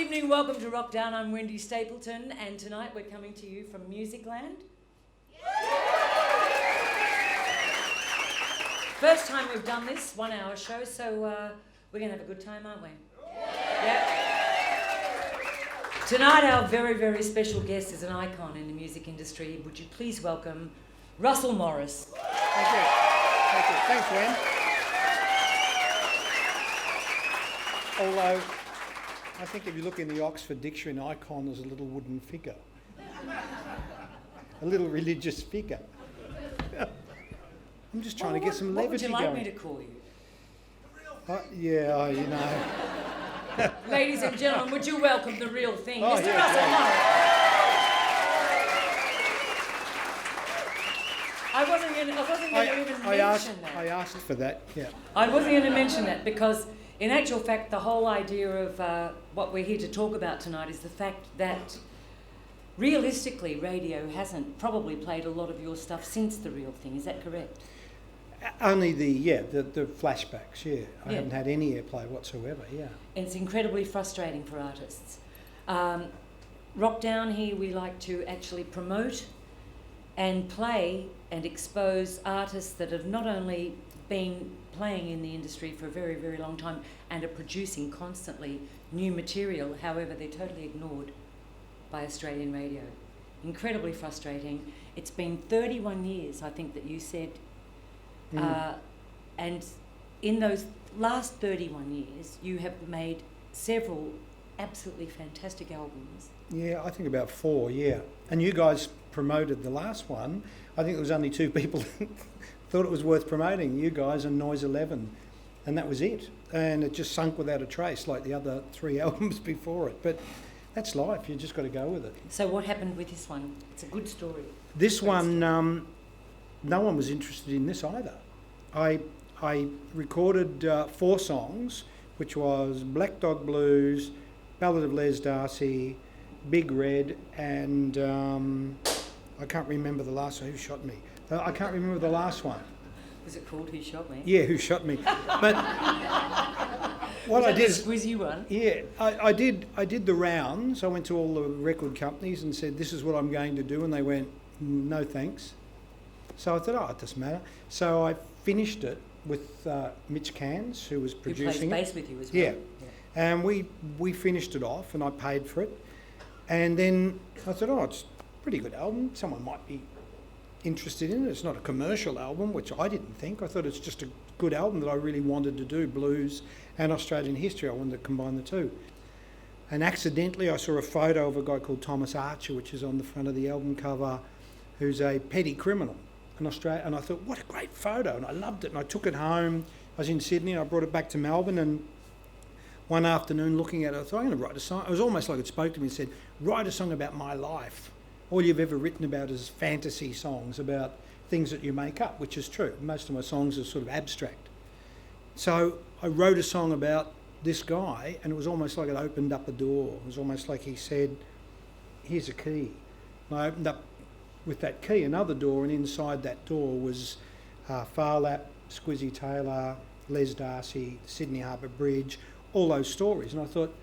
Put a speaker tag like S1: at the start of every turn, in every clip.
S1: evening, welcome to Rockdown. I'm Wendy Stapleton, and tonight we're coming to you from Musicland. First time we've done this 1 hour show, so we're going to have a good time, aren't we? Yep. Tonight our very, very special guest is an icon in the music industry. Would you please welcome Russell Morris?
S2: Thank you. Thank you. Thanks, Wen. Although, I think if you look in the Oxford Dictionary, an icon is a little wooden figure. A little religious figure. I'm just trying to get some levity going.
S1: What would you like me to call you?
S2: You know.
S1: Ladies and gentlemen, would you welcome the real thing, Mr.
S2: Yeah,
S1: Russell Morris? I wasn't going to even mention that.
S2: I asked for that, yeah.
S1: I wasn't going to mention that because, in actual fact, the whole idea of what we're here to talk about tonight is the fact that, realistically, radio hasn't probably played a lot of your stuff since The Real Thing. Is that correct?
S2: Only the flashbacks, yeah. I haven't had any airplay whatsoever, yeah.
S1: And it's incredibly frustrating for artists. Rockdown here, we like to actually promote and play and expose artists that have not only been playing in the industry for a very, very long time and are producing constantly new material, however, they're totally ignored by Australian radio. Incredibly frustrating. It's been 31 years, I think, that you said. And in those last 31 years, you have made several absolutely fantastic albums.
S2: Yeah, I think about 4, yeah. And you guys promoted the last one. I think there was only 2 people thought it was worth promoting, you guys and Noise 11, and that was it. And it just sunk without a trace like the other 3 albums before it. But that's life, you just got to go with it.
S1: So what happened with this one? It's a good story.
S2: This one, no one was interested in this either. I recorded 4 songs, which was Black Dog Blues, Ballad of Les Darcy, Big Red, and I can't remember the last one. Who shot me? I can't remember the last one.
S1: Was it called Who Shot Me?
S2: Yeah, Who Shot Me. But what I did,
S1: the squizzy one.
S2: Yeah, I did the rounds. I went to all the record companies and said, "This is what I'm going to do," and they went, "No thanks." So I thought, "Oh, it doesn't matter." So I finished it with Mitch Cairns, who was producing
S1: it. Who plays bass with you as well.
S2: Yeah. And we finished it off, and I paid for it. And then I thought, "Oh, it's a pretty good album. Someone might be interested in it. It's not a commercial album," which I didn't think. I thought it's just a good album that I really wanted to do, blues and Australian history. I wanted to combine the two. And accidentally I saw a photo of a guy called Thomas Archer, which is on the front of the album cover, who's a petty criminal in Australia. And I thought, what a great photo. And I loved it. And I took it home. I was in Sydney and I brought it back to Melbourne. And one afternoon looking at it, I thought, I'm going to write a song. It was almost like it spoke to me and said, write a song about my life. All you've ever written about is fantasy songs about things that you make up, which is true. Most of my songs are sort of abstract. So I wrote a song about this guy, and it was almost like it opened up a door. It was almost like he said, here's a key. And I opened up with that key another door, and inside that door was Farlap, Squizzy Taylor, Les Darcy, Sydney Harbour Bridge, all those stories. And I thought,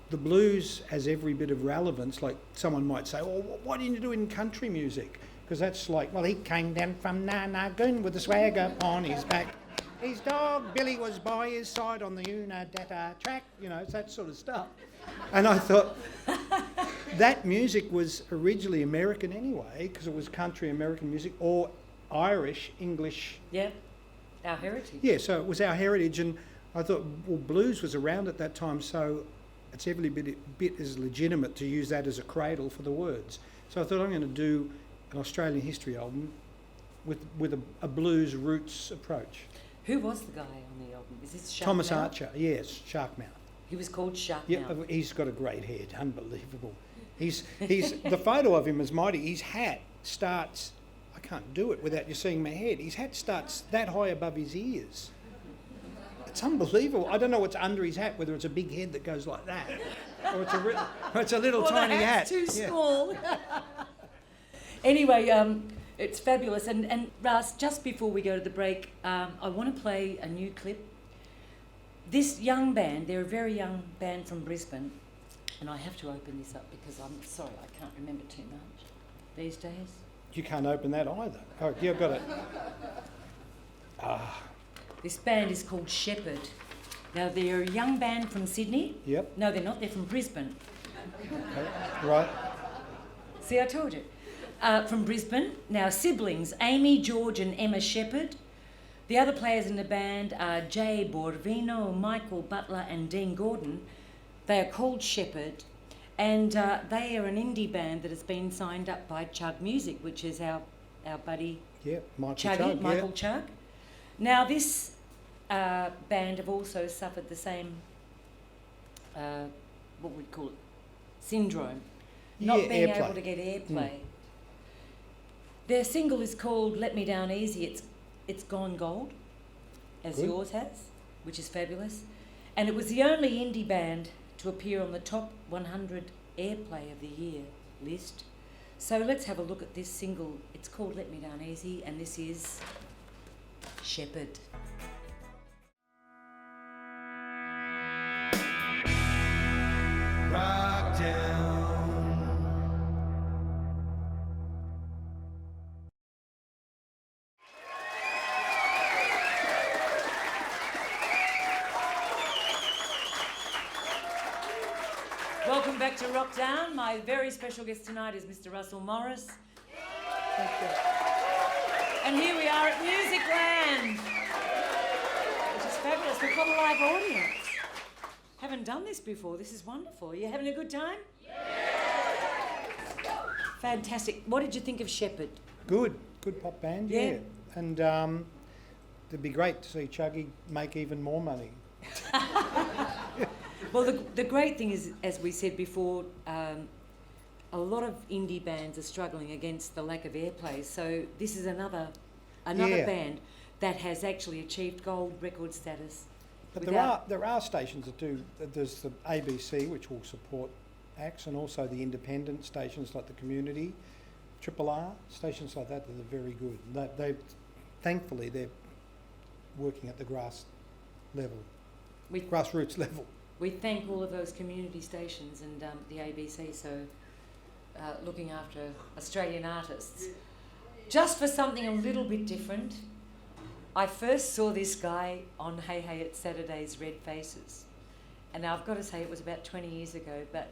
S2: the blues has every bit of relevance. Like someone might say, "Oh, why didn't you do it in country music?" Because that's like, well, he came down from Narnagoon with a swagger on his back. His dog Billy was by his side on the Unadata track. You know, it's that sort of stuff. And I thought that music was originally American anyway, because it was country American music or Irish, English.
S1: Yeah, our heritage.
S2: Yeah, so it was our heritage, and I thought, well, blues was around at that time, so it's every bit as legitimate to use that as a cradle for the words. So I thought I'm going to do an Australian history album with a blues roots approach.
S1: Who was the guy on the album? Is this Sharkmouth?
S2: Thomas Archer, yes, Sharkmouth.
S1: He was called Sharkmouth.
S2: Yeah, he's got a great head, unbelievable. He's the photo of him is mighty. His hat starts, I can't do it without you seeing my head. His hat starts that high above his ears. It's unbelievable. I don't know what's under his hat, whether it's a big head that goes like that, or it's a little tiny
S1: the
S2: hat.
S1: Too small. Anyway, it's fabulous. And Russ, just before we go to the break, I want to play a new clip. This young band, they're a very young band from Brisbane, And I have to open this up because I'm sorry, I can't remember too much these days.
S2: You can't open that either. Oh, yeah, I've got it.
S1: This band is called Sheppard. Now, they're a young band from Sydney.
S2: Yep.
S1: No, they're not. They're from Brisbane.
S2: Okay. Right.
S1: See, I told you. From Brisbane. Now, siblings, Amy, George and Emma Sheppard. The other players in the band are Jay Borvino, Michael Butler and Dean Gordon. They are called Sheppard, and they are an indie band that has been signed up by Chug Music, which is our buddy Michael Chug. Now, this band have also suffered the same, what we'd call it, syndrome, not being able to get airplay. Their single is called Let Me Down Easy. It's gone gold, as yours has, which is fabulous. And it was the only indie band to appear on the top 100 airplay of the year list. So let's have a look at this single. It's called Let Me Down Easy, and this is Sheppard.
S3: Rockdown.
S1: Welcome back to Rockdown. My very special guest tonight is Mr. Russell Morris.
S2: Thank you.
S1: And here we are at Musicland, which is fabulous. We've got a live audience. Haven't done this before. This is wonderful. Are you having a good time? Yeah. Fantastic. What did you think of Sheppard?
S2: Good pop band, yeah. And it'd be great to see Chuggy make even more money.
S1: Well, the great thing is, as we said before, a lot of indie bands are struggling against the lack of airplay. So this is another band that has actually achieved gold record status.
S2: But there are stations that do. There's the ABC, which will support acts, and also the independent stations like the Community, Triple R, stations like that are very good. Thankfully, they're working at the grassroots level.
S1: We thank all of those community stations and the ABC, so looking after Australian artists. Just for something a little bit different, I first saw this guy on Hey Hey It's Saturday's Red Faces. And now I've got to say it was about 20 years ago, but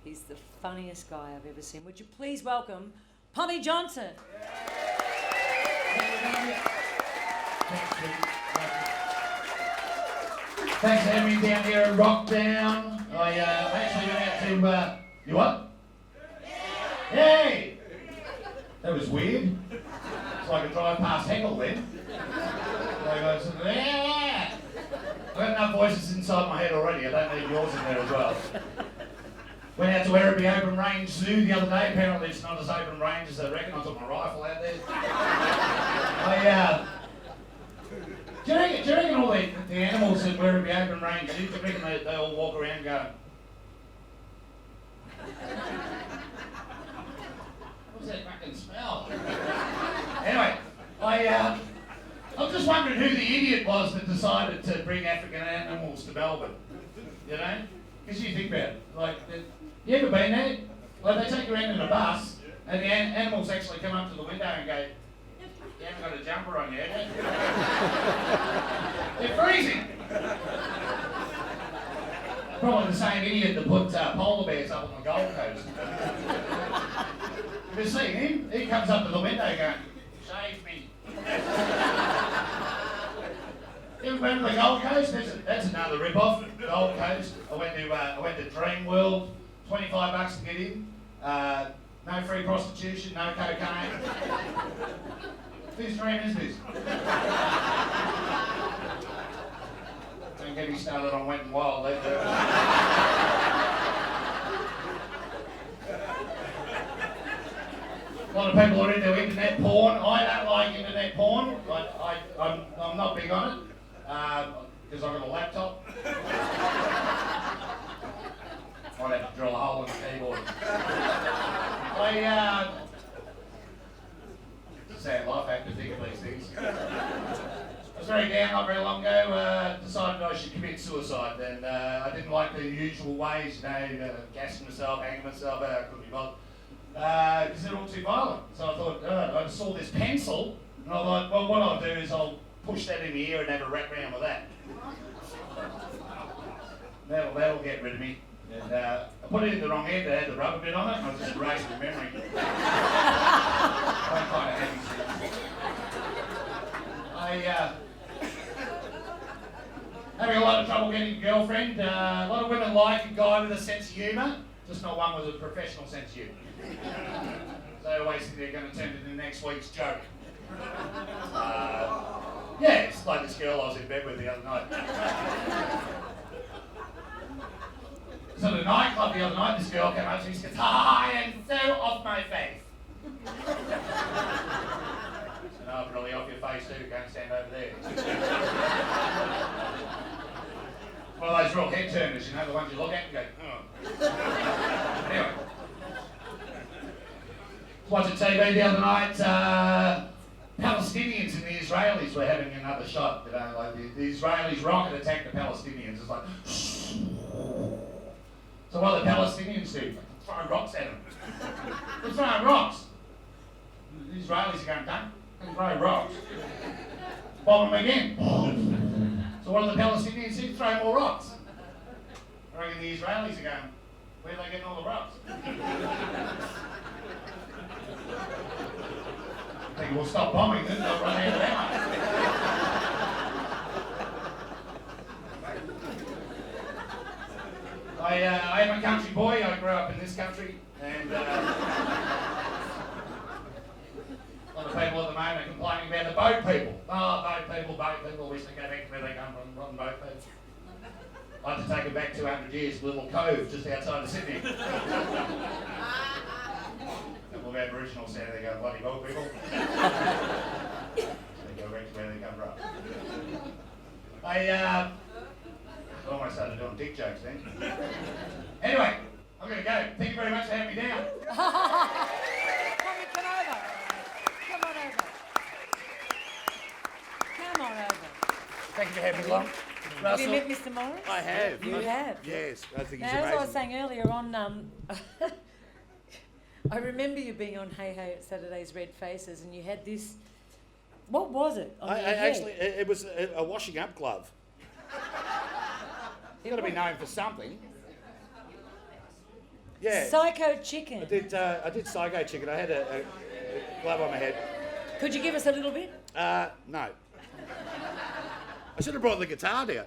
S1: he's the funniest guy I've ever seen. Would you please welcome Pommy Johnson?
S4: Thanks for having me down here at Rockdown. I actually went out to, you what? Hey! That was weird. It's like a drive past Heckle then. I've got enough voices inside my head already, I don't need yours in there as well. Went out to Werribee Open Range Zoo the other day. Apparently it's not as open range as they reckon. I took my rifle out there. Do you reckon all the animals that Werribee Open Range Zoo, do you reckon they all walk around going, what's that fucking smell? Anyway, I'm just wondering who the idiot was that decided to bring African animals to Melbourne. You know? Because you think about it. Like, you ever been there? Like, they take you around in a bus, and the animals actually come up to the window and go, you haven't got a jumper on yet, have you? They're freezing! Probably the same idiot that put polar bears up on the Gold Coast. Have you seen him? He comes up to the window going, shave me. You remember the Gold Coast? That's another rip-off. Gold Coast. I went to Dream World. $25 to get in. No free prostitution. No cocaine. Whose dream is this? Don't get me started on Wet and Wild. A lot of people are into internet porn. I don't like internet porn. I'm not big on it because I've got a laptop. I'd have to drill a hole in the keyboard. Sad life, I have to think of these things. I was very down not very long ago, decided I should commit suicide. And I didn't like the usual ways, gassing myself, hanging myself, I couldn't be bothered. Because they're all too violent. So I thought, I saw this pencil, and I thought, well, what I'll do is I'll push that in the ear and have a wrap round with that. That'll get rid of me. And I put it in the wrong end, it had the rubber bit on it, and I was just erasing the memory. I'm kind of happy. Having a lot of trouble getting a girlfriend. A lot of women like a guy with a sense of humour, just not one with a professional sense of humour. They always think they're going to turn it into next week's joke. Yeah, it's like this girl I was in bed with the other night. So at a nightclub the other night, this girl came up to me and said, "I am so off my face." I said, "No, I'm really off your face too, go and stand over there." One of those real head turners, the ones you look at and go, oh. Anyway. Watching TV the other night, Palestinians and the Israelis were having another shot. Like the Israelis rocket attacked the Palestinians. It's like, so what do the Palestinians do? Throw rocks at them. They're throwing rocks. The Israelis are going, don't throw rocks. Bomb them again. So what do the Palestinians do? Throw more rocks. I reckon the Israelis are going, where are they getting all the rocks? I think we'll stop bombing them, they'll run out of ammo. I am a country boy. I grew up in this country, and a lot of people at the moment are complaining about the boat people. Oh, boat people, wish they go back to where they come from, rotten boat people. I'd like to take it back 200 years, a little cove just outside of Sydney. A couple of Aboriginals there, they go, bloody boat people. They go back to where they come from. I almost started doing dick jokes then. Anyway, I'm going to go. Thank you very much for having me down.
S1: Pommy, come over. Come on over. Come on over.
S4: Thank you for having me along.
S1: Have you met Mr. Morris?
S3: I have.
S1: You have?
S3: Yes, I think
S1: Now,
S3: he's
S1: as
S3: amazing.
S1: I was saying earlier on, I remember you being on Hey Hey at Saturday's Red Faces, and you had this. What was it? On your head?
S3: Actually, it was a washing up glove. You've got to be known for something. Yeah.
S1: Psycho Chicken.
S3: I did Psycho Chicken. I had a glove on my head.
S1: Could you give us a little bit?
S3: No. I should have brought the guitar down.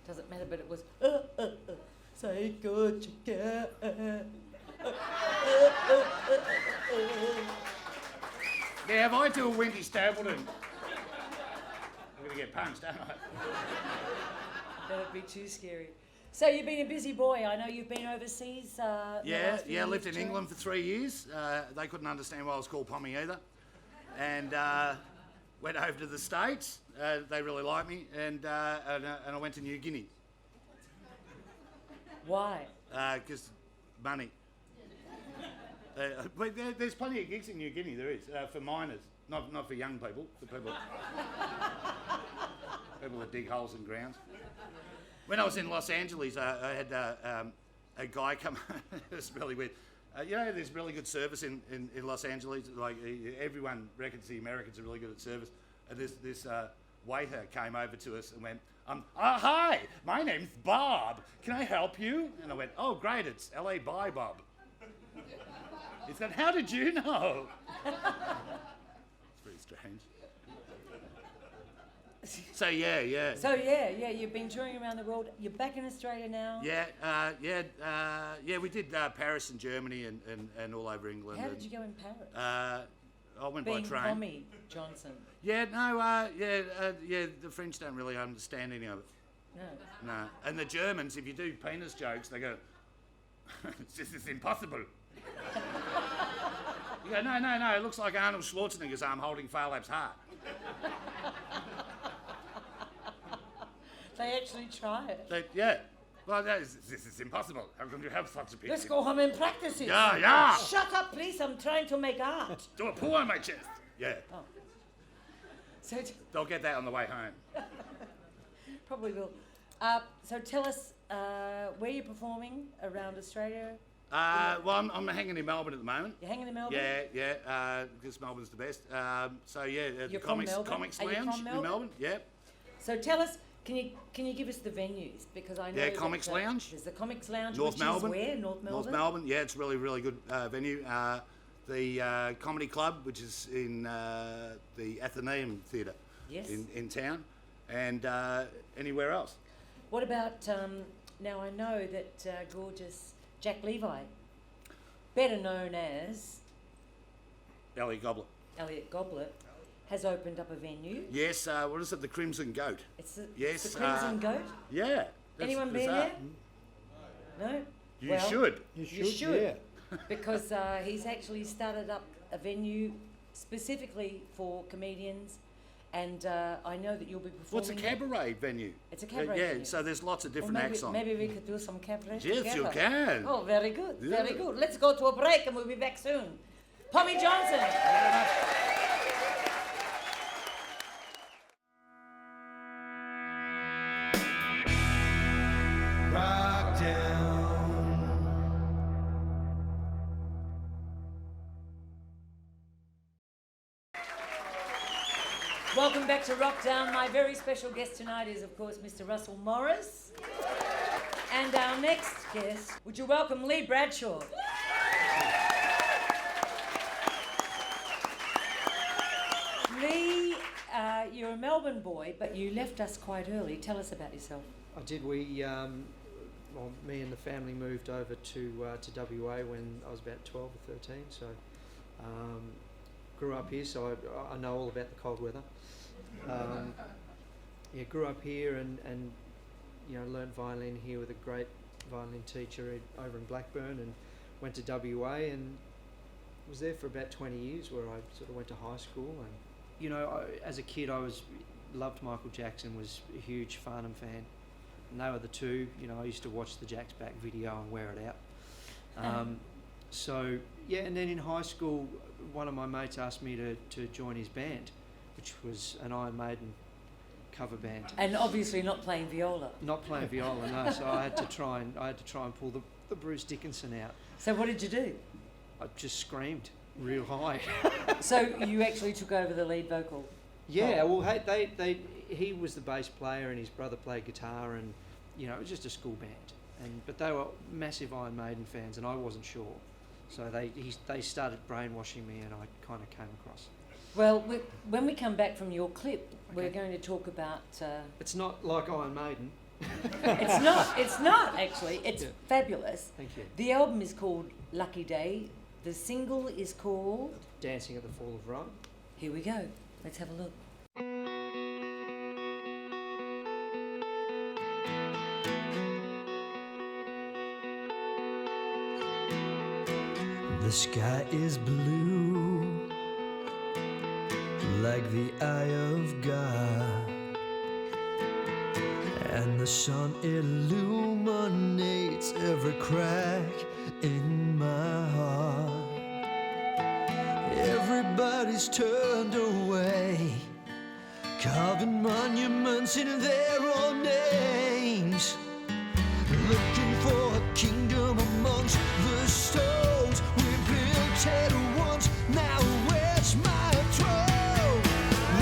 S1: Doesn't matter, but it was Psycho Chicken.
S3: Yeah, if I do a Wendy Stapleton, I'm going to get punched, don't I?
S1: That would be too scary. So you've been a busy boy. I know you've been overseas.
S3: Yeah, I lived in England for 3 years. They couldn't understand why I was called Pommy either. And went over to the States. They really liked me. And I went to New Guinea.
S1: Why?
S3: Because money. But there's plenty of gigs in New Guinea, there is, for miners. Not for young people, for people that dig holes in grounds. When I was in Los Angeles, I had a guy come. It was really weird. There's really good service in Los Angeles. Like everyone reckons the Americans are really good at service. And this waiter came over to us and went, "Hi, my name's Bob. Can I help you?" And I went, "Oh, great, it's LA Bye Bob." He said, "How did you know?" It's pretty strange. So yeah.
S1: So yeah, you've been touring around the world. You're back in Australia now.
S3: Yeah. We did Paris and Germany and all over England.
S1: How did you go in Paris?
S3: I went
S1: Being
S3: by train.
S1: Pommy Johnson.
S3: The French don't really understand any of it.
S1: No.
S3: No. And the Germans, if you do penis jokes, they go, "This is impossible." You go, no, it looks like Arnold Schwarzenegger's arm holding Farlap's heart.
S1: They actually try it.
S3: Well, this is impossible. How can you have such a picture?
S1: Let's go home and practice it.
S3: Yeah.
S1: Shut up, please. I'm trying to make art.
S3: Do a pull on my chest. Yeah.
S1: Oh. So
S3: They'll get that on the way home.
S1: probably will. So tell us where you're performing around Australia.
S3: Well, I'm hanging in Melbourne at the moment.
S1: You're hanging in Melbourne?
S3: Yeah, because Melbourne's the best. So yeah,
S1: You're
S3: the
S1: from Melbourne?
S3: Comics
S1: Are you
S3: Lounge
S1: from
S3: in Melbourne. Yeah.
S1: So tell us, can you give us the venues, because I know
S3: Yeah,
S1: that,
S3: Comics Lounge.
S1: There's the Comics Lounge,
S3: North
S1: which
S3: Melbourne.
S1: is where? North Melbourne.
S3: North Melbourne. Yeah, it's a really good venue. The Comedy Club, which is in the Athenaeum Theatre.
S1: Yes.
S3: In town, and anywhere else.
S1: What about now? I know that gorgeous Jack Levi, better known as
S3: Elliot Goblet.
S1: Elliot Goblet, has opened up a venue.
S3: Yes, what is it? The Crimson Goat.
S1: It's the,
S3: Yes,
S1: the Crimson Goat.
S3: Yeah. that's
S1: Anyone been
S3: bizarre.
S1: there? No.
S3: You
S1: Well,
S3: should.
S2: You
S1: You
S2: should,
S1: should.
S2: yeah.
S1: Because he's actually started up a venue specifically for comedians, and I know that you'll be performing.
S3: What's a cabaret venue?
S1: It's a cabaret
S3: Yeah,
S1: venue.
S3: so there's lots of
S1: Well,
S3: different acts on.
S1: maybe we could do some cabaret
S3: Yes,
S1: together.
S3: you can.
S1: Oh, very good, very
S3: Yeah.
S1: good. Let's go to a break and we'll be back soon. Pommy Johnson. Welcome back to Rockdown. My very special guest tonight is, of course, Mr. Russell Morris. And our next guest, would you welcome Lee Bradshaw? Lee, you're a Melbourne boy, but you left us quite early. Tell us about yourself.
S5: I did. Me and the family moved over to WA when I was about 12 or 13. So grew up here, so I know all about the cold weather. Grew up here and learned violin here with a great violin teacher over in Blackburn, and went to WA and was there for about 20 years, where I sort of went to high school. And as a kid, I loved Michael Jackson, was a huge Farnham fan. And they were the two. I used to watch the Jack's Back video and wear it out. And then in high school, one of my mates asked me to join his band, which was an Iron Maiden cover band.
S1: And obviously not playing viola.
S5: Not playing viola, no. So I had to try and pull the Bruce Dickinson out.
S1: So what did you do?
S5: I just screamed real high.
S1: So you actually took over the lead vocal?
S5: Yeah, well, he was the bass player and his brother played guitar, and it was just a school band. But they were massive Iron Maiden fans, and I wasn't sure. So they started brainwashing me, and I kind of came across.
S1: Well, when we come back from your clip, we're going to talk about...
S5: It's not like Iron Maiden.
S1: It's not actually. It's
S5: Yeah.
S1: fabulous.
S5: Thank you.
S1: The album is called Lucky Day. The single is called...
S5: Dancing at the Fall of Rome.
S1: Here we go. Let's have a look.
S6: The sky is blue, like the eye of God, and the sun illuminates every crack in my heart. Everybody's turned away, carving monuments in their own names, looking for a kingdom amongst the stones. We built it once, now where's my throne?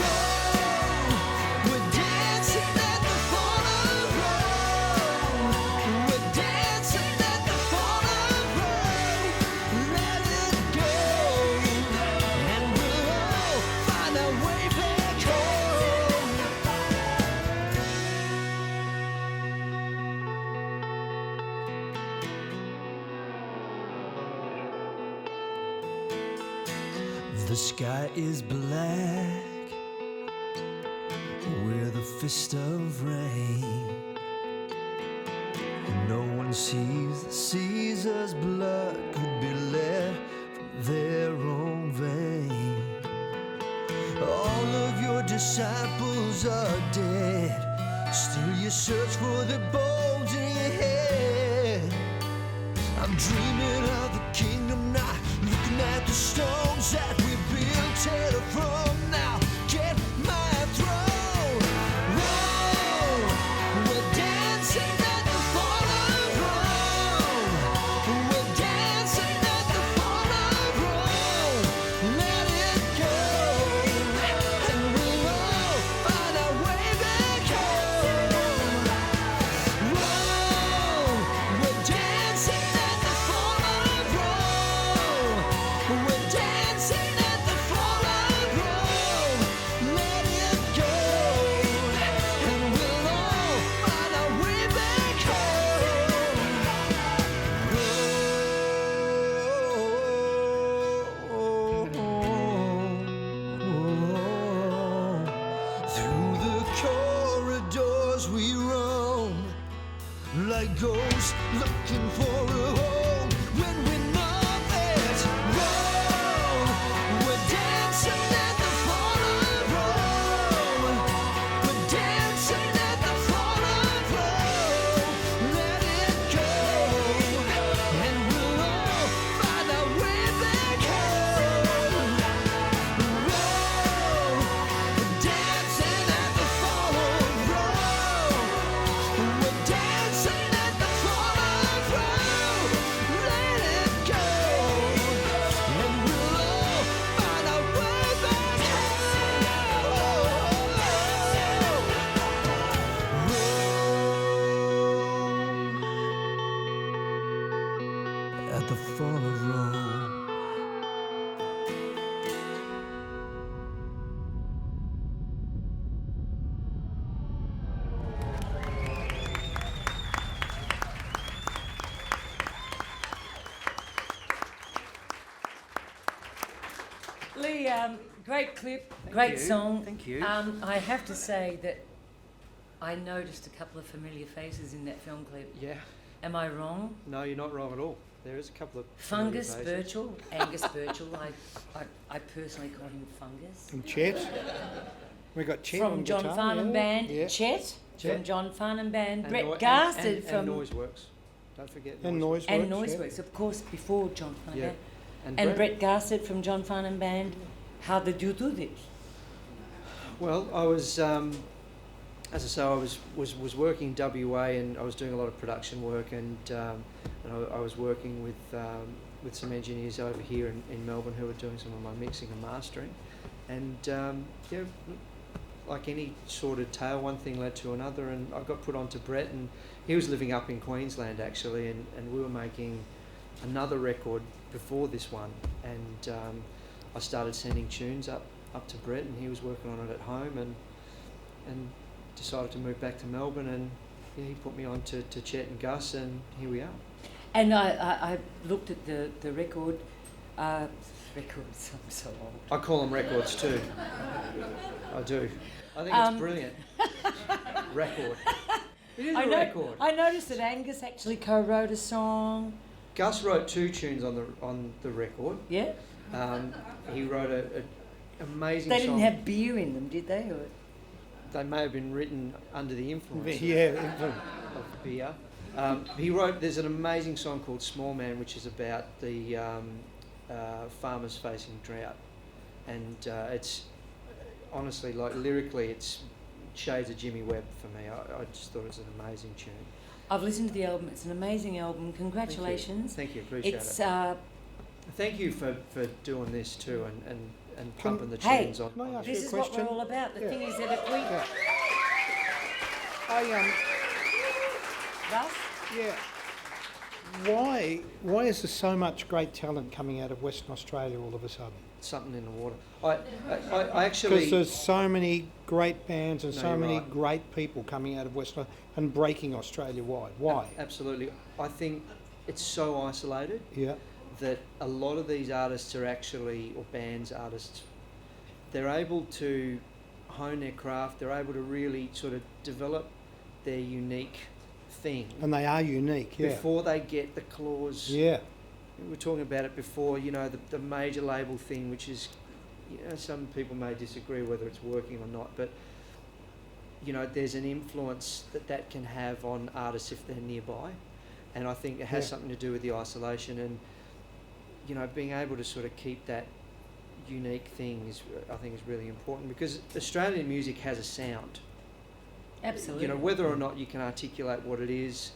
S6: Rome, we're dancing at the fall of Rome. We're dancing at the fall of Rome. Let it go, and we'll all find our way back home. The sky is black with a fist of rain. No one sees the Caesar's blood could be let from their own vein. All of your disciples are dead, still you search for the bones in your head. I'm dreaming of the kingdom now, looking at the stones that we built it from. Now get my like ghosts looking for a home when we're not there. Roll, we're dancing at the fall of Rome. We're dancing at the fall of Rome. Let it go, and we'll all find our way back home. Roll, we're dancing at the fall of Rome. We're dancing at the fall of Rome. Let it go, and we'll all find our way back home. Rome, at the fall of Rome.
S1: Lee, great clip, great
S5: you.
S1: song.
S5: Thank you.
S1: I have to say that I noticed a couple of familiar faces in that film clip.
S5: Yeah.
S1: Am I wrong?
S5: No, you're not wrong at all. There is a couple of familiar
S1: Fungus
S5: faces.
S1: Birchall, Angus Birchall. I personally call him Fungus.
S2: And Chet. We got Chet
S1: From
S2: on
S1: John
S2: guitar,
S1: Farnham
S2: yeah.
S1: Band,
S2: Yeah.
S1: Chet.
S5: Chet.
S1: From John Farnham Band,
S5: And
S1: Brett
S5: Noi-
S1: Garsted
S5: and
S1: from
S5: Noiseworks. Don't forget
S2: And
S5: Noiseworks.
S1: and
S2: Noiseworks.
S1: Noiseworks, of course, before John Farnham
S5: Yeah.
S1: Band. And Brett Garsted from John Farnham Band. How did you do this?
S5: Well, I was, as I say, I was working WA, and I was doing a lot of production work, and I was working with some engineers over here in Melbourne who were doing some of my mixing and mastering, and yeah, like any sordid tale, one thing led to another, and I got put onto Brett, and he was living up in Queensland actually, and we were making another record before this one, and I started sending tunes up to Brett, and he was working on it at home, and decided to move back to Melbourne, and yeah, he put me on to Chet and Gus, and here we are.
S1: And I looked at the record. Records, I'm so old.
S5: I call them records too. I do. I think it's brilliant. Record. It is a record.
S1: I noticed that Angus actually co-wrote a song.
S5: Gus wrote 2 tunes on the record.
S1: Yeah.
S5: He wrote a amazing
S1: They
S5: song.
S1: didn't have beer in them, did they? Or?
S5: They may have been written under the influence
S2: Yeah.
S5: of beer. There's an amazing song called Small Man, which is about the farmers facing drought. And it's honestly, like lyrically, it's shades of Jimmy Webb for me. I just thought it was an amazing tune.
S1: I've listened to the album. It's an amazing album. Congratulations.
S5: Thank you. Appreciate
S1: It's
S5: it. Thank you for doing this too, and pumping the
S1: Hey,
S5: tunes on.
S2: can I ask
S1: this
S2: you a
S1: is what
S2: question?
S1: we're all about. The
S2: Yeah.
S1: thing is that if we
S2: Yeah.
S1: Russ,
S2: Why is there so much great talent coming out of Western Australia all of a sudden?
S5: Something in the water. I
S2: Because
S5: actually.
S2: there's so many great bands and
S5: No,
S2: so
S5: you're
S2: many
S5: right.
S2: great people coming out of Western and breaking Australia wide. Why?
S5: Absolutely. I think it's so isolated
S2: Yeah.
S5: that a lot of these artists are actually, or bands, artists, they're able to hone their craft, they're able to really sort of develop their unique thing
S2: And they are unique, yeah.
S5: before they get the claws.
S2: Yeah.
S5: We were talking about it before, you know, the major label thing, which is, you know, some people may disagree whether it's working or not, but, you know, there's an influence that can have on artists if they're nearby. And I think it has
S2: Yeah.
S5: something to do with the isolation and, you know, being able to sort of keep that unique thing is, I think, is really important, because Australian music has a sound.
S1: absolutely.
S5: You know, whether or not you can articulate what it is,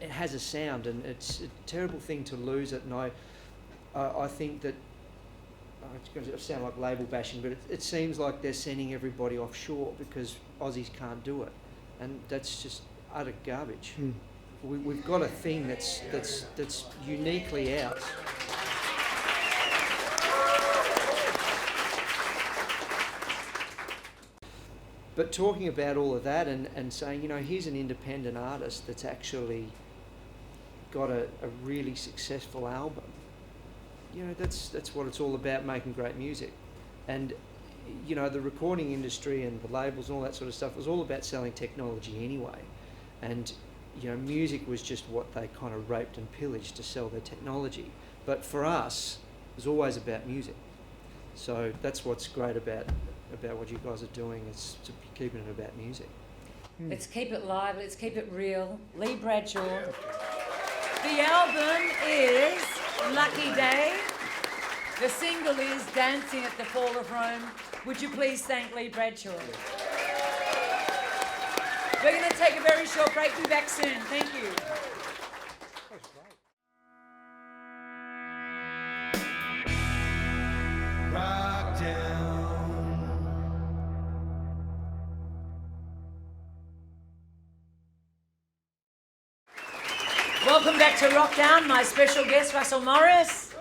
S5: it has a sound, and it's a terrible thing to lose it. And I think that, it's going to sound like label bashing, but it seems like they're sending everybody offshore because Aussies can't do it, and that's just utter garbage.
S2: Mm.
S5: We've got a thing that's uniquely ours. But talking about all of that and saying, you know, here's an independent artist that's actually got a really successful album. You know, that's what it's all about, making great music. And, you know, the recording industry and the labels and all that sort of stuff was all about selling technology anyway. And music was just what they kind of raped and pillaged to sell their technology. But for us, it was always about music. So that's what's great about what you guys are doing, is to keeping it about music.
S1: Let's keep it live, let's keep it real. Lee Bradshaw. The album is Lucky Day. The single is Dancing at the Fall of Rome. Would you please thank Lee Bradshaw? We're going to take a very short break. Be back soon. Thank you.
S6: Rockdown.
S1: Welcome back to Rockdown. My special guest, Russell Morris.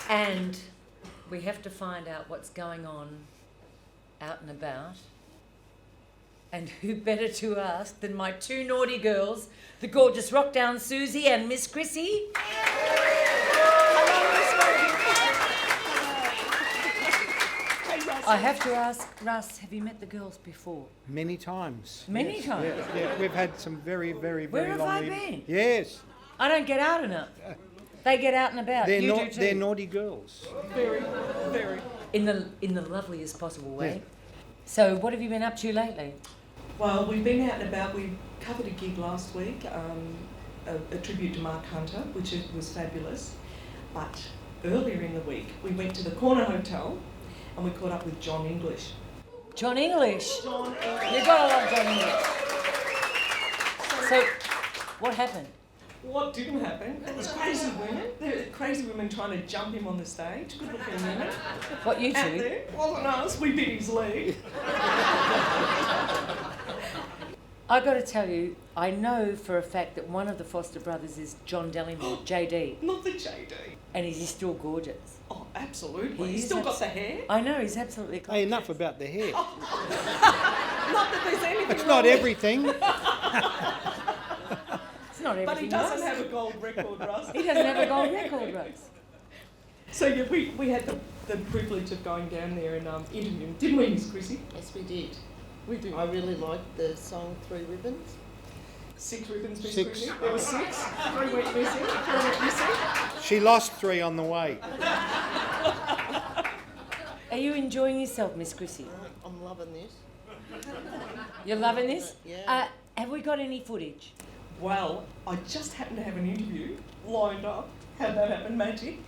S1: And we have to find out what's going on out and about. And who better to ask than my two naughty girls, the gorgeous Rockdown Soozie and Miss Chrissy. I have to ask, Russ, have you met the girls before?
S2: Many times.
S1: Many times?
S2: Yeah, we've had some very, very,
S1: Where
S2: very
S1: have
S2: long
S1: I
S2: evenings.
S1: been?
S2: Yes.
S1: I don't get out enough. They get out and about.
S2: They're,
S1: You do too.
S2: they're naughty girls.
S1: Very. In the loveliest possible way. Yeah. So what have you been up to lately?
S7: Well, we've been out and about. We covered a gig last week, a tribute to Mark Hunter, which was fabulous. But earlier in the week, we went to the Corner Hotel and we caught up with Jon English.
S1: Jon English?
S7: Jon English.
S1: You've got to love Jon English. So, what happened?
S7: What didn't happen? It was crazy women. There were crazy women trying to jump him on the stage. Good looking women.
S1: What, you
S7: Out
S1: two?
S7: there. Wasn't us. We bit his leg.
S1: I got to tell you, I know for a fact that one of the Foster brothers is John Dellimore, JD.
S7: Not the JD.
S1: And is he still gorgeous?
S7: Oh, absolutely.
S1: He
S7: He's
S1: is
S7: still got the hair.
S1: I know, he's absolutely gorgeous.
S2: Hey, enough about the hair.
S7: Not that there's anything
S2: It's
S7: wrong
S2: not
S7: with-
S2: everything.
S1: It's not everything.
S7: But he doesn't
S1: Russ.
S7: have a gold record, Russ.
S1: He doesn't have a gold record, Russ.
S7: So yeah, we had the privilege of going down there and interviewing him, didn't we, Miss Chrissy?
S8: Yes, we did.
S7: We did.
S8: I really liked the song Three Ribbons.
S7: 6 ribbons, Miss
S2: 6.
S7: Chrissy. There were 6. 3 went missing. 3 went missing.
S2: She lost 3 on the way.
S1: Are you enjoying yourself, Miss Chrissy?
S8: I'm loving this.
S1: You're loving this?
S8: Yeah.
S1: Have we got any footage?
S7: Well, I just happened to have an interview lined up. How'd that happen, magic?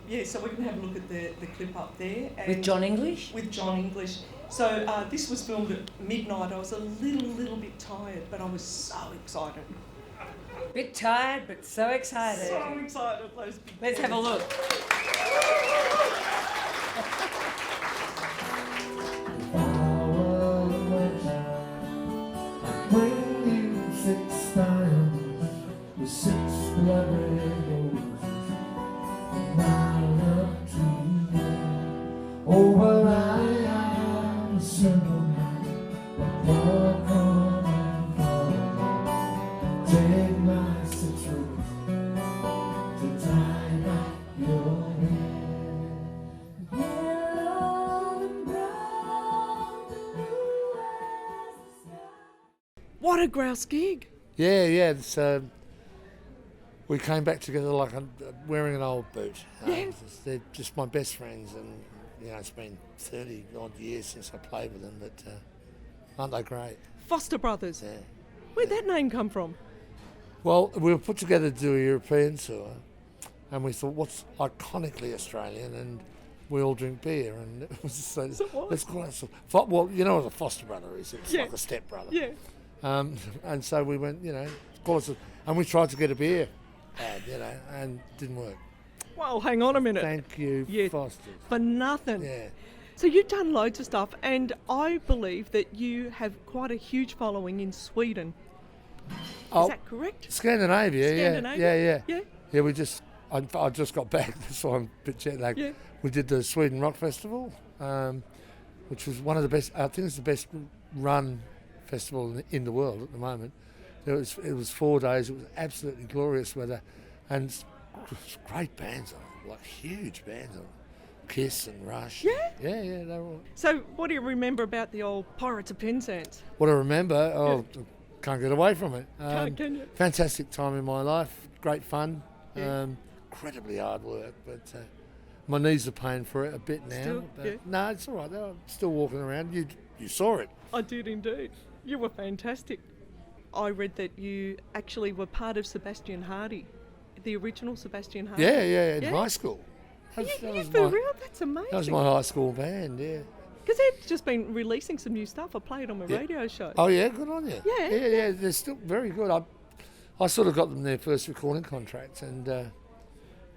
S7: Yeah, so we can have a look at the clip up there. And
S1: With Jon English?
S7: With Jon English. So this was filmed at midnight. I was a little bit tired, but I was so excited.
S1: Bit tired, but so excited.
S7: So excited. Those big
S1: Let's have a look.
S7: What a grouse gig.
S9: Yeah. It's, we came back together like wearing an old boot. They're just my best friends, and it's been 30 odd years since I played with them, but aren't they great?
S7: Foster Brothers.
S9: Yeah.
S7: Where'd that name come from?
S9: Well, we were put together to do a European tour, and we thought, what's iconically Australian, and we all drink beer, and it was so let's call it. Well, you know what a foster brother is? It's like a step brother.
S7: Yeah.
S9: And so we went, call us, and we tried to get a beer ad, and didn't work.
S7: Well, hang on a minute.
S9: Thank you,
S7: Yeah.
S9: Foster.
S7: For nothing.
S9: Yeah.
S7: So you've done loads of stuff, and I believe that you have quite a huge following in Sweden. Is that correct?
S9: Scandinavia,
S7: Scandinavia?
S9: yeah.
S7: Yeah.
S9: Yeah, I just got back, that's why I'm a bit jet lagged.
S7: Yeah.
S9: We did the Sweden Rock Festival, which was one of the best, I think it's the best run festival in the world at the moment. It was 4 days, it was absolutely glorious weather, and great bands on it, like huge bands on it. Kiss and Rush.
S10: Yeah?
S9: Yeah, they were all.
S10: So what do you remember about the old Pirates of Penzance?
S9: What I remember, can't get away from it.
S10: Can you?
S9: Fantastic time in my life, great fun, incredibly hard work, but my knees are paying for it a bit now.
S10: Still?
S9: But
S10: Yeah.
S9: no, it's all right. I'm still walking around. You saw it.
S10: I did indeed. You were fantastic. I read that you actually were part of Sebastian Hardy, the original Sebastian Hardy.
S9: Yeah, in high school. That was
S10: For
S9: my-
S10: real? That's amazing.
S9: That was my high school band, yeah.
S10: Because they've just been releasing some new stuff. I played on my
S9: Yeah.
S10: radio show.
S9: Oh, yeah, good on you.
S10: Yeah.
S9: They're still very good. I sort of got them their first recording contract, and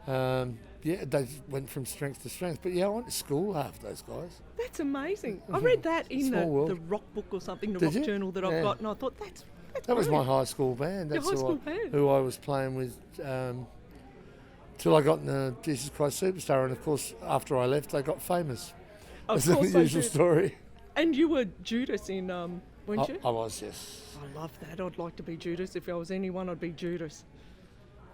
S9: they went from strength to strength. But yeah, I went to school, half those guys.
S10: That's amazing. I read that in
S9: Small world.
S10: the rock book or something, the
S9: Did
S10: rock
S9: you?
S10: journal that I've
S9: Yeah.
S10: got, and I thought that's
S9: That was my
S10: brilliant.
S9: high school band.
S10: Your
S9: That's
S10: high school band.
S9: who I was playing with till I got in the Jesus Christ Superstar. And of course, after I left, they got famous.
S10: Of
S9: That's the
S10: course they
S9: usual
S10: did.
S9: story.
S10: And you were Judas in, weren't you?
S9: I was, yes.
S10: I love that. I'd like to be Judas. If I was anyone, I'd be Judas.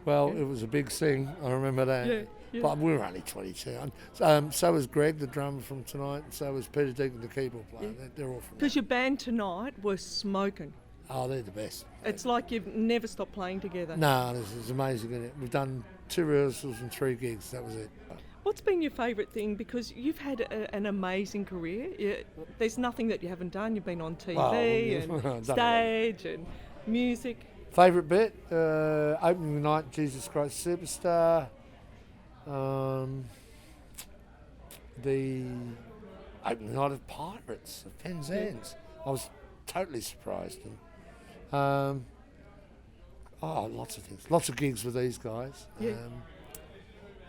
S9: Well, it was a big thing. I remember that.
S10: Yeah.
S9: But we were only 22. So was Greg, the drummer from Tonight. And so was Peter Deacon, the keyboard player. They're all from
S10: Because your band tonight were smoking.
S9: Oh, they're the best.
S10: It's like you've never stopped playing together.
S9: No, this is amazing, isn't it? We've done 2 rehearsals and 3 gigs. That was it.
S10: What's been your favourite thing? Because you've had an amazing career. There's nothing that you haven't done. You've been on TV
S9: Well,
S10: and stage and music.
S9: Favourite bit? Opening night, Jesus Christ Superstar. The opening night of Pirates of Penzance. I was totally surprised. And, lots of things. Lots of gigs with these guys.
S10: Yeah.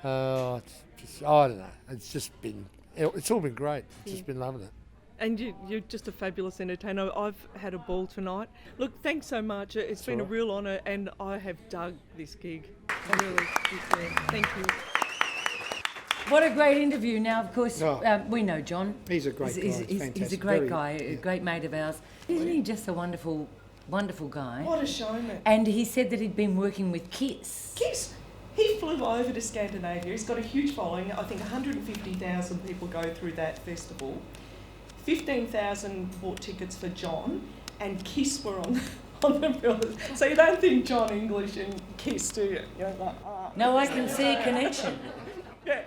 S9: I don't know. It's all been great. I've just been loving it.
S10: And you're just a fabulous entertainer. I've had a ball tonight. Look, thanks so much. It's been a real honour, and I have dug this gig. Really, thank you.
S1: What a great interview. Now, of course, we know Jon.
S2: He's a great guy.
S1: He's a
S2: Fantastic.
S1: great
S2: Very-
S1: guy, a great mate of ours. Isn't he just a wonderful, wonderful guy?
S7: What a showman.
S1: And he said that he'd been working with Kiss.
S7: Kiss. He flew over to Scandinavia. He's got a huge following. I think 150,000 people go through that festival. 15,000 bought tickets for Jon, and Kiss were on the bill. So you don't think Jon English and Kiss, do you? You're like,
S1: No, I can see a connection.
S7: Yeah.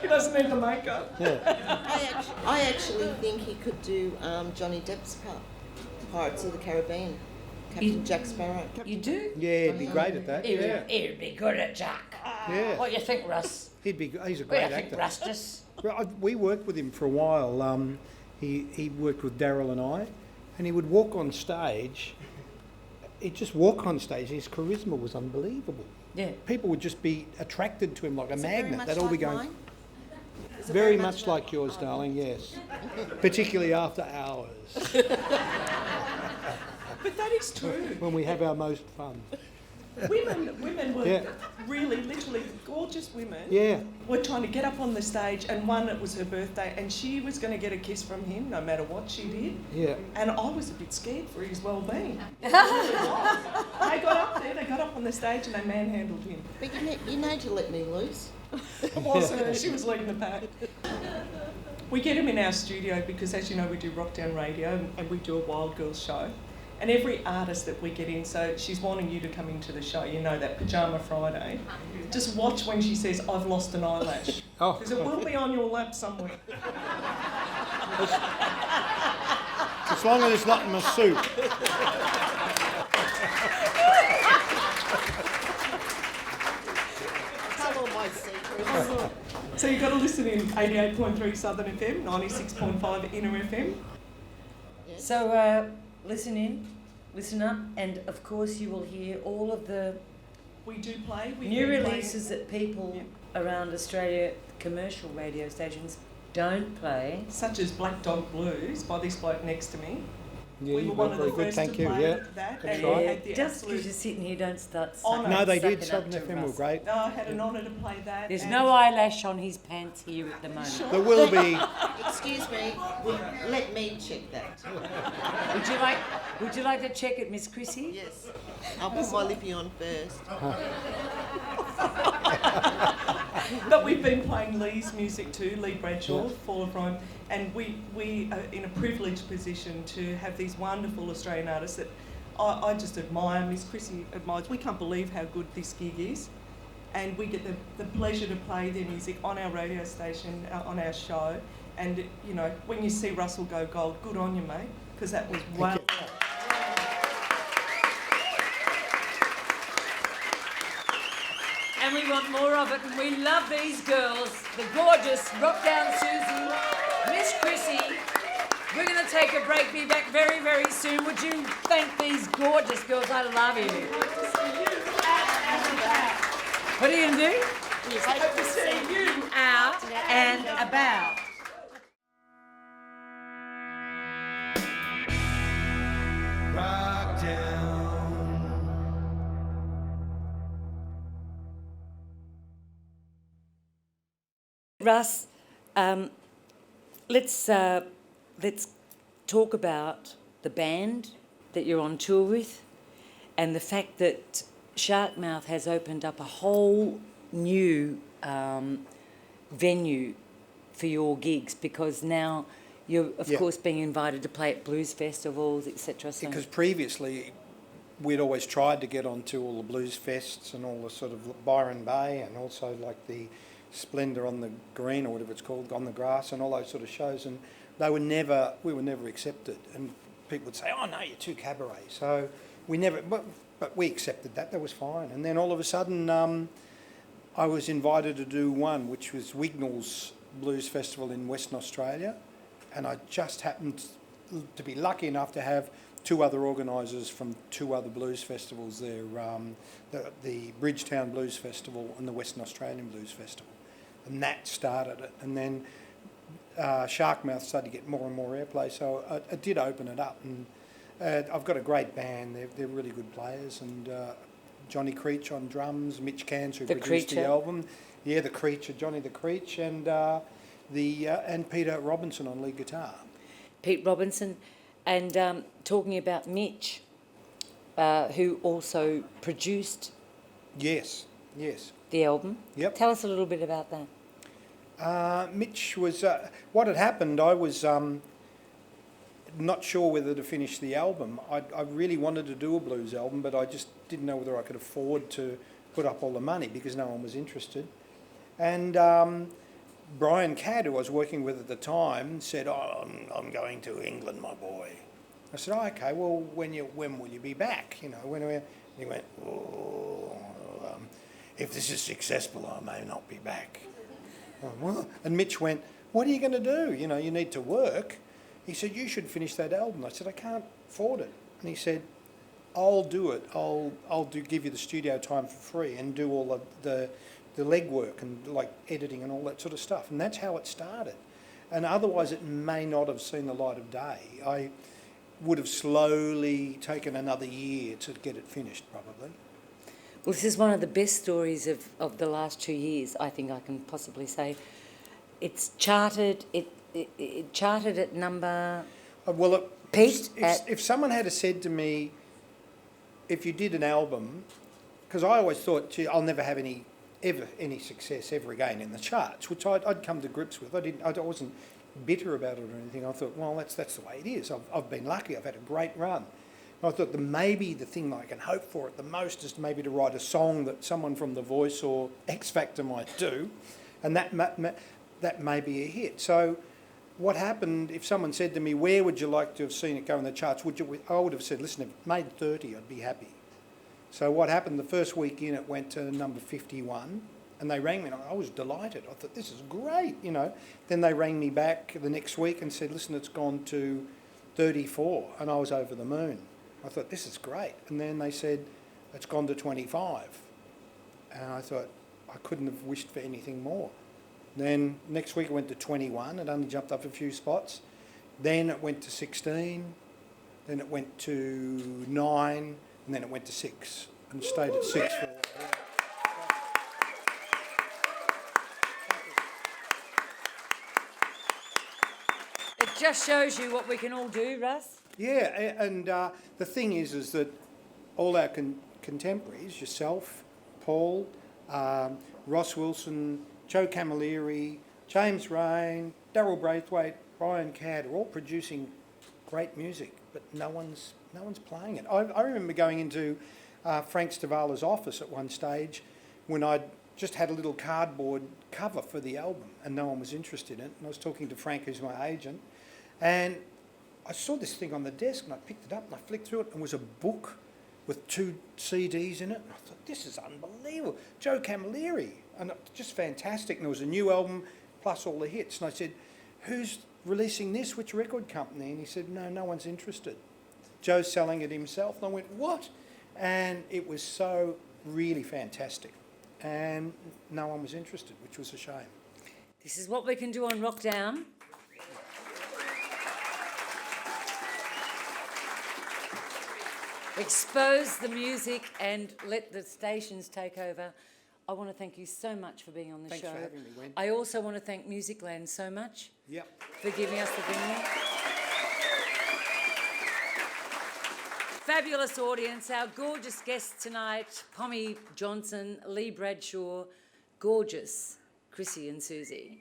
S7: He doesn't need the makeup.
S8: I actually think he could do Johnny Depp's part, Pirates of the Caribbean, Captain Jack Sparrow.
S1: You do?
S2: Yeah, he'd be great at that.
S1: He'd be good at Jack.
S2: Yeah.
S1: What do you think, Russ?
S2: He's a
S1: What do you
S2: great
S1: think,
S2: actor.
S1: Rustus?
S2: Well, we worked with him for a while. He worked with Daryl and I, and he would walk on stage. He'd just walk on stage. His charisma was unbelievable.
S1: Yeah.
S2: People would just be attracted to him like a magnet. They'd all be going.
S8: Mine? Is it
S2: Very much like yours, darling. Yes, particularly after hours
S7: But that is true.
S2: when we have our most fun.
S7: Women were
S2: Yeah.
S7: really, literally gorgeous women.
S2: Yeah.
S7: Were trying to get up on the stage, and one, it was her birthday, and she was going to get a kiss from him no matter what she did.
S2: Yeah.
S7: And I was a bit scared for his well-being. They got up there, they got up on the stage, and they manhandled him.
S8: But you need to let me loose.
S7: It wasn't her, she was leading the pack. We get him in our studio because, as you know, we do Rockdown Radio and we do a Wild Girls show. And every artist that we get in, so she's wanting you to come into the show, you know, that Pyjama Friday. Just watch when she says, "I've lost an eyelash."
S2: Oh.
S7: Because it will be on your lap somewhere.
S2: As long as it's not in my soup.
S8: Tell all my secrets.
S7: So you've got to listen in 88.3 Southern FM, 96.5 Inner FM.
S1: So listen in, listen up, and of course you will hear all of the
S7: We do play. We
S1: new
S7: do play.
S1: releases that people around Australia, commercial radio stations, don't play.
S7: Such as Black Dog Blues by this bloke next to me.
S2: Yeah,
S7: we
S2: you
S7: were one
S2: were
S7: of the
S2: very good.
S7: first
S2: Thank
S7: to
S2: you.
S7: play
S2: Yeah.
S7: that.
S2: That's
S7: and
S2: right.
S7: had the
S1: Just
S7: absolute
S1: because you're sitting here, don't start
S7: honour.
S1: sucking,
S2: No, they
S1: sucking
S2: did. Southern
S1: up to
S2: FM were
S1: Russ.
S2: great.
S7: No, I had an honour to play that.
S1: There's
S7: and
S1: no eyelash on his pants here at the moment.
S2: There will be.
S8: Excuse me, let me check that.
S1: Would you like to check it, Miss Chrissy?
S8: Yes. I'll put my lippy on first.
S7: But we've been playing Lee's music too, Lee Bradshaw, Fall of Rome, and we are in a privileged position to have these wonderful Australian artists that I just admire. Miss Chrissy admires. We can't believe how good this gig is, and we get the pleasure to play their music on our radio station, on our show. And you know, when you see Russell go gold, good on you, mate, because that was wonderful.
S1: And we want more of it, and we love these girls, the gorgeous Rockdown Soozie, Miss Chrissy. We're going to take a break, be back very, very soon. Would you thank these gorgeous girls? I love you. What are you going to do?
S7: Hope to see you
S1: Out and about.
S6: Rockdown.
S1: Russ, let's talk about the band that you're on tour with, and the fact that Sharkmouth has opened up a whole new venue for your gigs, because now you're of course being invited to play at blues festivals, etc. So
S2: Because previously we'd always tried to get onto all the blues fests and all the sort of Byron Bay, and also like the Splendour on the Green, or whatever it's called, on the grass, and all those sort of shows, and we were never accepted, and people would say, "Oh no, you're too cabaret." So we never, but we accepted that was fine. And then all of a sudden, I was invited to do one, which was Wignall's Blues Festival in Western Australia, and I just happened to be lucky enough to have two other organisers from two other blues festivals there, the Bridgetown Blues Festival and the Western Australian Blues Festival. And that started it. And then Sharkmouth started to get more and more airplay, so I did open it up. And I've got a great band. They're really good players. And Johnny Creech on drums, Mitch Cairns, who produced the album. Yeah, the Creature, Johnny the Creech, and Peter Robinson on lead guitar.
S1: Pete Robinson, and talking about Mitch, who also produced
S2: Yes.
S1: the album.
S2: Yep.
S1: Tell us a little bit about that.
S2: Mitch was... what had happened, I was not sure whether to finish the album. I really wanted to do a blues album, but I just didn't know whether I could afford to put up all the money because no one was interested. And Brian Cadd, who I was working with at the time, said, "Oh, I'm going to England, my boy." I said, "Oh, okay, well, when will you be back? You know, when are we..." And he went, "Oh, if this is successful, I may not be back." And Mitch went, "What are you going to do? You know, you need to work." He said, "You should finish that album." I said, "I can't afford it." And he said, "I'll do it. I'll give you the studio time for free and do all of the legwork and like editing and all that sort of stuff." And that's how it started. And otherwise it may not have seen the light of day. I would have slowly taken another year to get it finished, probably.
S1: Well, this is one of the best stories of the last 2 years, I think I can possibly say. It's charted, it charted at number... If someone had said to me, if you did an album, because I always thought, gee, I'll never have any success ever again in the charts, which I'd come to grips with. I wasn't bitter about it or anything. I thought, well, that's the way it is. I've been lucky. I've had a great run. And I thought that maybe the thing I can hope for at the most is maybe to write a song that someone from The Voice or X Factor might do, and that may be a hit. So what happened, if someone said to me, where would you like to have seen it go in the charts, I would have said, listen, if it made 30, I'd be happy. So what happened, the first week in, it went to number 51, and they rang me, and I was delighted. I thought, this is great, you know. Then they rang me back the next week and said, listen, it's gone to 34, and I was over the moon. I thought, this is great. And then they said, it's gone to 25. And I thought, I couldn't have wished for anything more. Then next week it went to 21, it only jumped up a few spots. Then it went to 16, then it went to 9, and then it went to 6, and stayed at 6 for a while. It just shows you what we can all do, Russ.
S2: Yeah, and the thing is that all our contemporaries, yourself, Paul, Ross Wilson, Joe Camilleri, James Rain, Darryl Braithwaite, Brian Cadd are all producing great music, but no one's playing it. I remember going into Frank Stavala's office at one stage when I'd just had a little cardboard cover for the album and no one was interested in it. And I was talking to Frank, who's my agent, and I saw this thing on the desk and I picked it up and I flicked through it and it was a book with 2 CDs in it. And I thought, this is unbelievable. Joe Camilleri, and just fantastic. And there was a new album plus all the hits. And I said, who's releasing this? Which record company? And he said, no one's interested. Joe's selling it himself. And I went, what? And it was so really fantastic. And no one was interested, which was a shame.
S1: This is what we can do on Rockdown. Expose the music and let the stations take over. I want to thank you so much for being on the show.
S2: Thanks for having me, Wen.
S1: I also want to thank Musicland so much
S2: for
S1: giving us the venue. Fabulous audience, our gorgeous guests tonight, Pommy Johnson, Lee Bradshaw, gorgeous Chrissy and Soozie.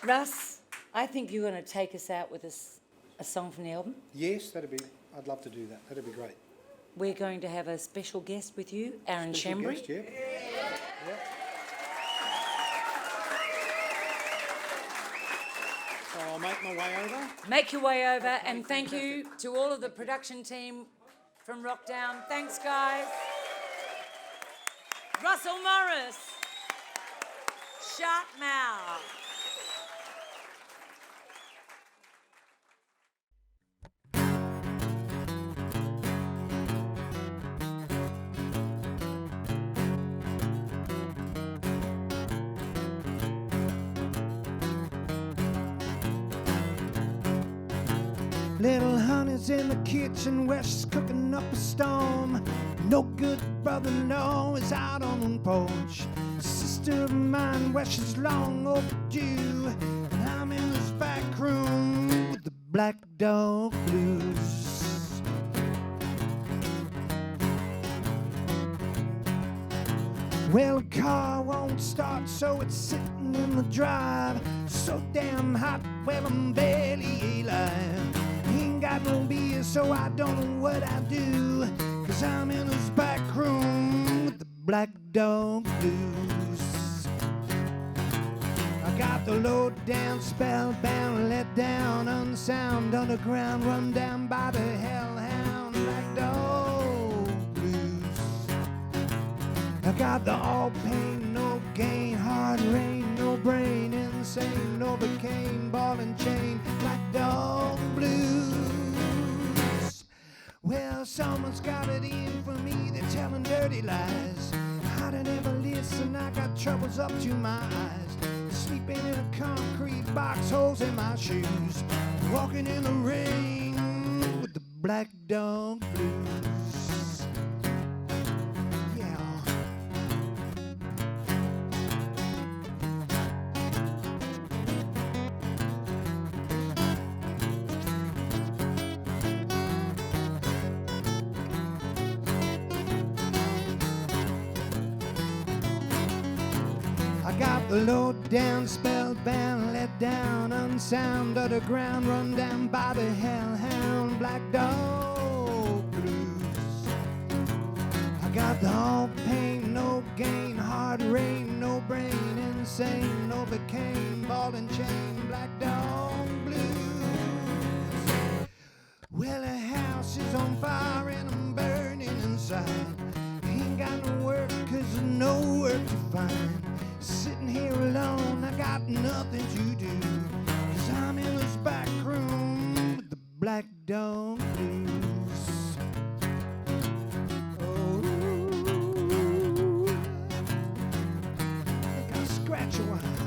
S1: Russ, I think you're going to take us out with a song from the album.
S2: Yes, I'd love to do that. That'd be great.
S1: We're going to have a special guest with you, Aaron Shembry.
S2: Guest, yeah. So I'll make my way over.
S1: Make your way over, and thank you to all of the production team from Rockdown. Thanks, guys. Russell Morris, Sharkmouth.
S6: Little honey's in the kitchen where she's cooking up a storm. No good brother-in-law is out on the porch. Sister of mine where she's long overdue. And I'm in this back room with the black dog blues. Well, the car won't start, so it's sitting in the drive. So damn hot, well, I'm barely alive. Ain't got no beer, so I don't know what I do. 'Cause I'm in this back room with the black dog blues. I got the low down, spellbound, let down, unsound, underground, run down by the hellhound, black dog blues. I got the all pain, no gain, hard rain, no brain, insane, Novocaine, ball and chain, black dog blues. Well, someone's got it in for me, they're telling dirty lies. I don't ever listen, I got troubles up to my eyes. Sleeping in a concrete box, holes in my shoes. Walking in the rain with the black dog blues. Yeah. I got the low down, spellbound, let down, unsound, underground, run down by the hellhound, black dog blues. I got the all pain, no gain, hard rain, no brain, insane, Novocaine, ball and chain, black dog blues. Well, the house is on fire and I'm burning inside. Ain't got no work 'cause there's no work to find. Sitting here alone, I got nothing to do. 'Cause I'm in this back room with the black dog blues. Oh, I think I'll scratch a while.